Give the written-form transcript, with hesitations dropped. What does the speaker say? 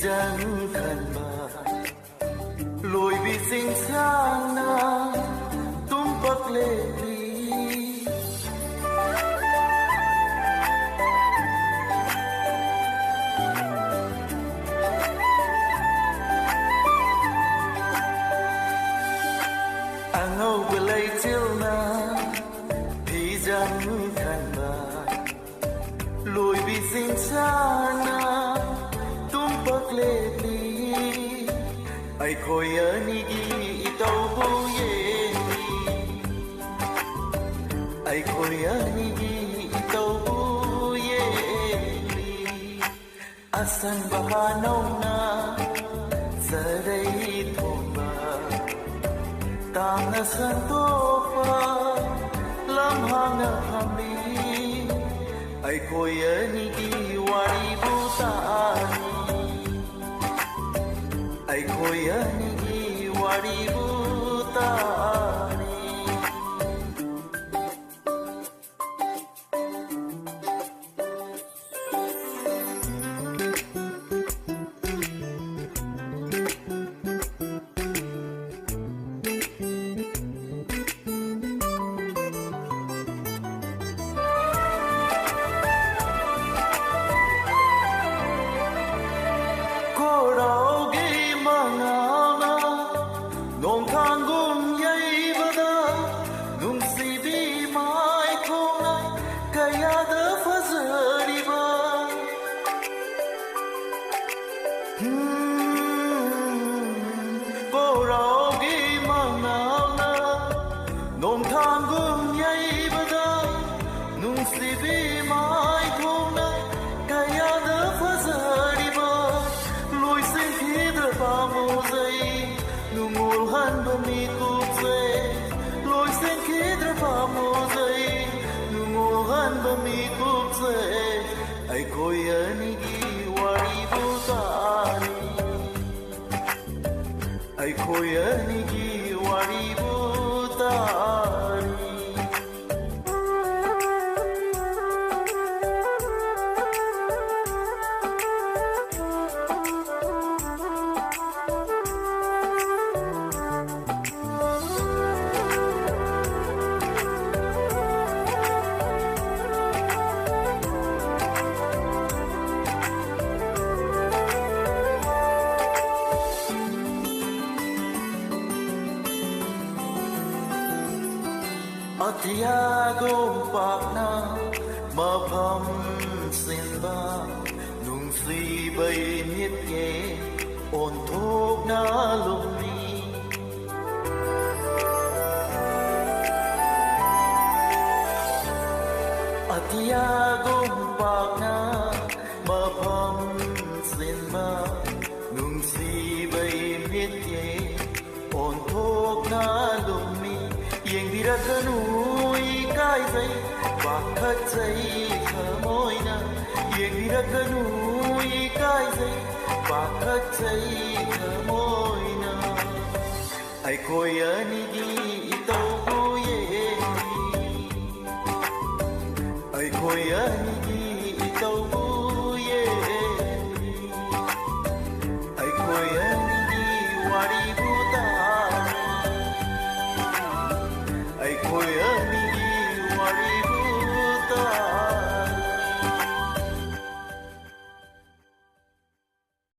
chẳng cần mà lùi vì sinh sang na tum bắc lệ đi anh âu vừa lấy chiều na thì chẳng cần mà lùi vì sinh sang na tum bắc lệ đi ai khôi ani gi tàu bu ye ai khôi ani gi tàu bu ye asan bahanau na giờ đây thôn ba tang na san to pa lam hang na tham đi ai khôi ani gi wari bu ta ai khôi ani wari butani nong thang gum yai bada nung si bi mai khona kaya da fazari ba ko rao gi manao na nong thang gum yai bada nung si bi mai khona kaya da fazari ba loi sin khi da pa mo zai nungul han bami kupse loi sen khidra pa mo zai nungul han bami kupse ai koi ani gi wari butani ai koi ani gi wari butani Tiago pakna mapam sinba nung si bay miết ye on thok na lumi Tiago pakna mapam sinba nung si bay miết ye on thok na lumi yang dirakanui kai zai bakhat zai khamoi na yang dirakanui kai zai bakhat zai khamoi na ai khoi ani gi tau bu ye ai khoi ani gi tau bu ye ai khoi ani gi wari buta ai khôi